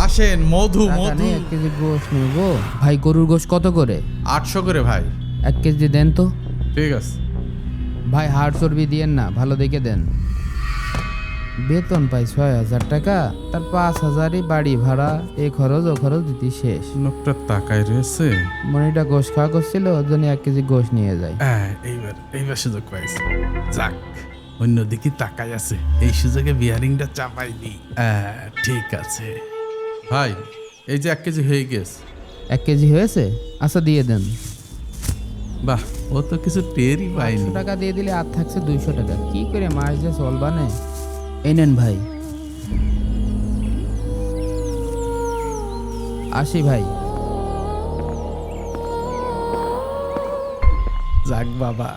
আসেন, মধু মধু। 1 কেজি গোশ নেবো ভাই। গরুর গোশ কত করে? 800 করে ভাই। 1 কেজি দেন তো ঠিক আছে ভাই। হাড় চর্বি দিয়েন না, ভালো দেখে দেন। বেতন পাই 6,000 টাকা, তার 5,000ই বাড়ি ভাড়া, এ খরচ ও খরচ দিতে শেষ। লোকটা তাকায় রয়েছে। মনিটা গোশ খাওয়া করছিল, ওর জন্য 1 কেজি গোশ নিয়ে যায়। এইবার সুযোগ পাইছে। যাক, অন্যদিকে তাকাই আছে, এই সুযোগে বিয়ারিংটা চাপাই দি। ঠিক আছে ভাই, এই যে 1 কেজি হয়ে গেছে। 1 কেজি হয়েছে? আচ্ছা দিয়ে দেন। বাহ, ও তো কিছু টেরই পাইনি। 100 টাকা দিয়ে দিলে আর থাকছে 200 টাকা। কি করে মাস যে চলবানে। এই নেন ভাই। আসি ভাই। যাক বাবা,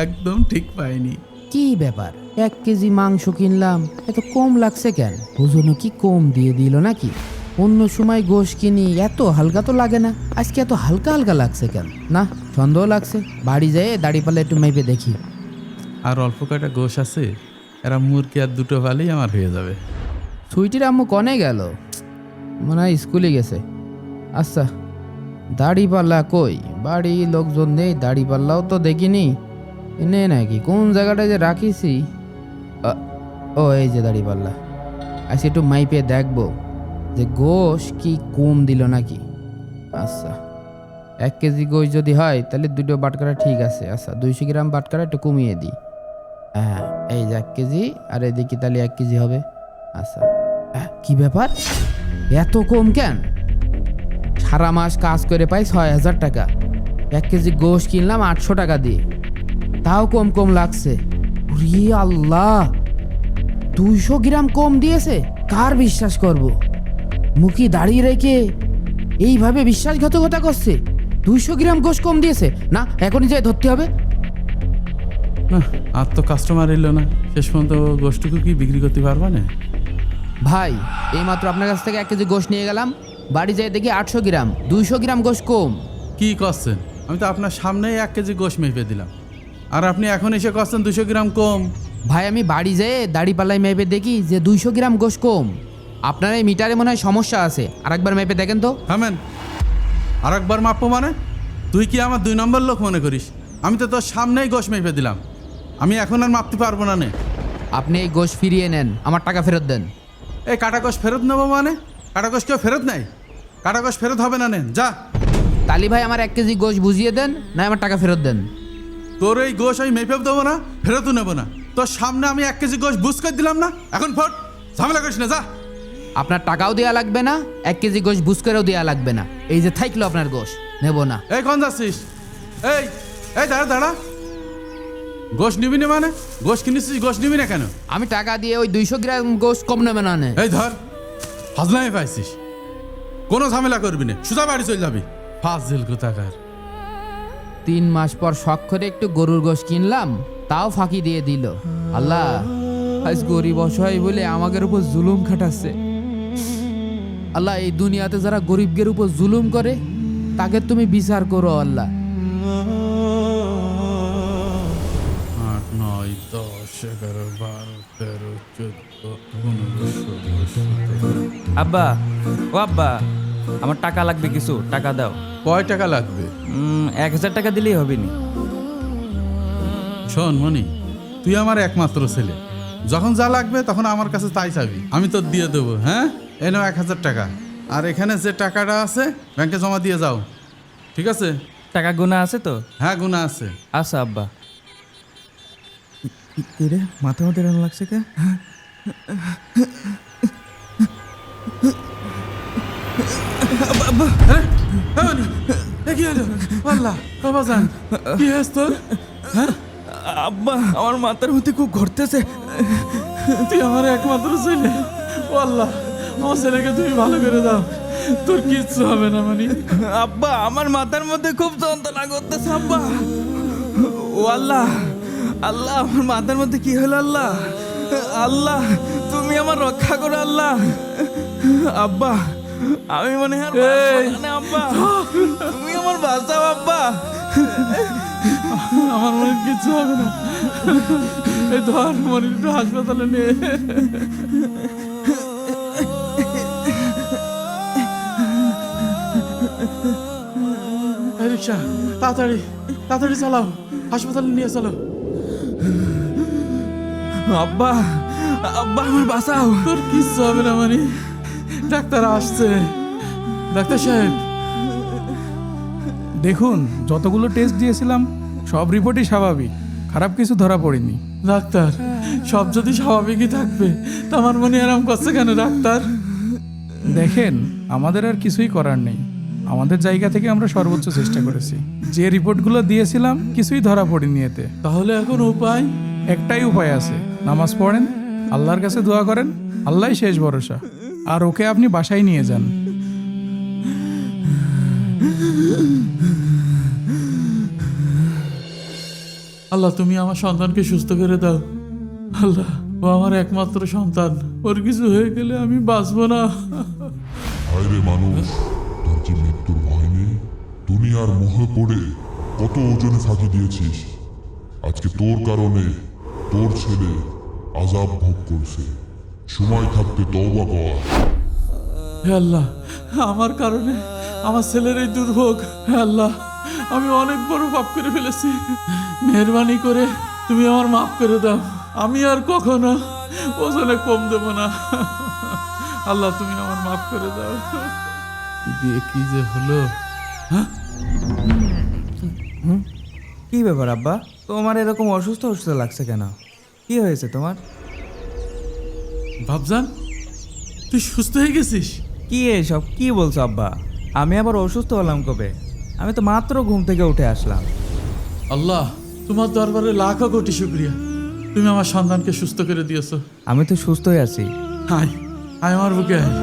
একদম ঠিক পাইনি। কি ব্যাপার, 1 কেজি মাংস কিনলাম, এত কম লাগছে কেন? ওজনও কি কম দিয়ে দিল নাকি? অন্য সময় গোশ কিনি এত হালকা তো লাগে না, আজকে এত হালকা হালকা লাগছে কেন? না, সন্দেহ লাগছে। বাড়ি যেয়ে দাড়িপাল্লা একটু মেপে দেখি। আর অল্প কয়টা গোশ আছে, এরা মুরগি আর 2টো ভালেই আমার হয়ে যাবে। সুইটির আম্মু কনে গেল? মনে হয় স্কুলে গেছে। আচ্ছা, দাড়িপাল্লা কই? বাড়ি লোকজন নেই, দাড়িপাল্লাও তো দেখিনি। এনে নাকি কোন জায়গাটায় যে রাখিছি। ও এই যে দাড়িপাল্লা। আজকে একটু মাইপে দেখবো যে গোশ কি কম দিল নাকি। আচ্ছা, 1 কেজি গোশ যদি হয় তাহলে 2টো বাটখারা ঠিক আছে। আচ্ছা, 200 গ্রাম বাটখারা একটু কমিয়ে দিই। হ্যাঁ, এই যে 1 কেজি, আর এদিকে তাহলে 1 কেজি হবে। আচ্ছা, কি ব্যাপার, এত কম কেন? সারা মাস কাজ করে পাই 6,000 টাকা, 1 কেজি গোশ কিনলাম 800 টাকা দিয়ে, তাও কম কম লাগছে। ওরে আল্লাহ, 200 গ্রাম কম দিয়েছে। কার বিশ্বাস করব? মুখি দাঁড়িয়ে রেখে এইভাবে বিশ্বাসঘাতকতা করছে। 200 গ্রাম গোশ কম দিয়েছে না, এখনই যাই ধরতে হবে। না, আর তো কাস্টমার এলো না, শেষ পর্যন্ত গোশটুকু কি বিক্রি করতে পারবা না? ভাই, এইমাত্র আপনার কাছ থেকে 1 কেজি গোশ নিয়ে গেলাম, বাড়ি যেয়ে দেখি 800 গ্রাম, 200 গ্রাম গোশ কম। কি করছেন? আমি তো আপনার সামনেই 1 কেজি গোশ মেপে দিলাম, আর আপনি এখন এসে করছেন 200 গ্রাম কম। ভাই, আমি বাড়ি যেয়ে দাড়িপাল্লায় মেপে দেখি যে 200 গ্রাম গোশ কম। আপনার এই মিটারে মনে হয় সমস্যা আছে, আরেকবার মেপে দেখেন তো। থামেন, আর একবার মাপবো মানে? তুই কি আমার 2 নম্বর লোক মনে করিস? আমি তো তোর সামনেই গোশ মেপে দিলাম, আমি এখন আর মাপতে পারবো না নে। আপনি এই গোশ ফিরিয়ে নেন, আমার টাকা ফেরত দেন। এই কাটা গোশ ফেরত নেবো মানে? কাটা গোশ কেউ ফেরত নেয়? কাটা গোশ ফেরত হবে না, নেন যা। তালি ভাই, আমার 1 কেজি গোশ বুঝিয়ে দেন, না আমার টাকা ফেরত দেন। তোর এই গোশ আমি মেপেও দেবো না, ফেরতও নেবো না। তোর সামনে আমি 1 কেজি গোশ বুঝ করে দিলাম না, এখন ফট, ঝামেলা করিস না, যা। আপনার টাকাও দেওয়া লাগবে না, 1 কেজি গোশ বুঝ করেও দেওয়া লাগবে না। এই যে থাকলো আপনার গোশ, নেব না। এই কোন যাচ্ছিস? এই এই দাঁড়া দাঁড়া, গোশ নিবি না মানে? গোশ কিনেছিস, গোশ নিবি না কেন? আমি টাকা দিয়ে ওই 200 গ্রাম গোশ কম নেবে না। এই ধর, হাজলামে পাইছিস, কোনো ঝামেলা করবি না, সোজা বাড়ি চলে যাবি। ফাজিল কোথাকার। 3 মাস পর শখ করে একটু গরুর গোশ কিনলাম, তাও ফাঁকি দিয়ে দিল। আল্লাহ, আজ গরিব অসহায় বলে আমাদের উপর জুলুম খাটাচ্ছে। আল্লাহ, এই দুনিয়াতে যারা গরিবদের উপর জুলুম করে তাকে তুমি বিচার করো আল্লাহ। 8, 9, 10, 11, 12, 13, 14, 15, 16, 17। আব্বা, ও আব্বা, আমার টাকা লাগবে, কিছু টাকা দাও। কয় টাকা লাগবে? 1,000 টাকা দিলেই হবে নি। শোন মনি, তুই আমার একমাত্র ছেলে, যখন যা লাগবে তখন আমার কাছে তাই চাবি, আমি তোর দিয়ে দেবো। হ্যাঁ, এই নাও 1,000 টাকা, আর এখানে যে টাকাটা আছে ব্যাংকে জমা দিয়ে যাও, ঠিক আছে? টাকা গোনা আছে তো? হ্যাঁ, গুণা আছে। আচ্ছা আব্বা। রে মাথা মাথা রান লাগছে কে? হ্যাঁ, মনি, এ কি হলো? আল্লাহ, বাবা জান, কি হয়েছে তোর? হ্যাঁ, আব্বা, আমার মাথার মধ্যে খুব ঘুরতেছে। তুই আমার একমাত্র ছেলে, ও আল্লাহ, আমার ছেলেকে তুমি ভালো করে দাও, তোর কিচ্ছু হবে না মনি। আব্বা, আমার মাথার মধ্যে খুব যন্ত্রণা করতেছে আব্বা। ও আল্লাহ, আল্লাহ, আমার মাথার মধ্যে কি হলো আল্লাহ? আল্লাহ, তুমি আমার রক্ষা করো আল্লাহ। আব্বা, আমি মনে হয় আর বাঁচবো না, আব্বা, তুমি আমার বাঁচাও আব্বা। আমার মনে কিচ্ছু হবে না, এই ধর মনি, একটু হাসপাতালে নিয়ে। রিক্সা, তাড়াতাড়ি তাড়াতাড়ি চালাও, হাসপাতালে নিয়ে চলো। আব্বা, আব্বা আমার বাঁচাও। তোর কিচ্ছু হবে না মানে, ডাক্তার আসছে। ডাক্তার সাহেব, দেখুন, যতগুলো টেস্ট দিয়েছিলাম সব রিপোর্টই স্বাভাবিক, খারাপ কিছু ধরা পড়েনি। ডাক্তার সব যদি স্বাভাবিকই থাকবে তা আমার মনে আরাম করছে কেন ডাক্তার? দেখেন, আমাদের আর কিছুই করার নেই, আমাদের জায়গা থেকে আমরা সর্বোচ্চ চেষ্টা করেছি। যে রিপোর্টগুলো দিয়েছিলাম কিছুই ধরা পড়েনি এতে। তাহলে এখন উপায়? একটাই উপায় আছে, নামাজ পড়েন, আল্লাহর কাছে দোয়া করেন, আল্লাহই শেষ ভরসা। আর ওকে আপনি বাসায় নিয়ে যান। আল্লাহ, তুমি আমার সন্তানকে সুস্থ করে দাও। আল্লাহ, ও আমার একমাত্র সন্তান, ওর কিছু হয়ে গেলে আমি বাঁচবো না। হায়রে মানুষ, তোর কি মৃত্যুর ভয় নেই? দুনিয়ার মোহে পড়ে কত ওজনে ফাঁকি দিয়েছিস। আজকে তোর কারণে তোর ছেলে আযাব ভোগ করছে। সময় থাকতে তওবা কর। হে আল্লাহ, আমার কারণে আমার ছেলের এই দুর্ভোগ। হে আল্লাহ, আমি অনেক বড় পাপ করে ফেলেছি, মেহেরবানি করে তুমি আমার মাফ করে দাও। আমি আর কখনো ওজনে কম দেব না। আল্লাহ, তুমি আমার মাফ করে দাও। দিয়ে কি যে হলো? কি ব্যাপার আব্বা, তোমার এরকম অসুস্থ অসুস্থ লাগছে কেন? কি হয়েছে তোমার? ভাবজান, তুই সুস্থ হয়ে গেছিস? কি এসব কি বলছো আব্বা? আমি আবার অসুস্থ হলাম কবে? আমি তো মাত্র ঘুম থেকে উঠে আসলাম। আল্লাহ, তোমার দরবারে লাখো কোটি শুকরিয়া, তুমি আমার সন্তানকে সুস্থ করে দিয়েছো। আমি তো সুস্থই আছি। হাই হাই, আমার বুকে আয়।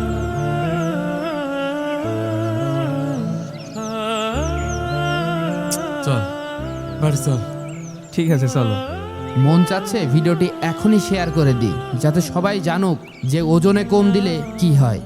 চল বাড়ি চল। ঠিক আছে, চলো। মন চাচ্ছে ভিডিওটি এখনই শেয়ার করে দিই, যাতে সবাই জানুক যে ওজনে কম দিলে কি হয়।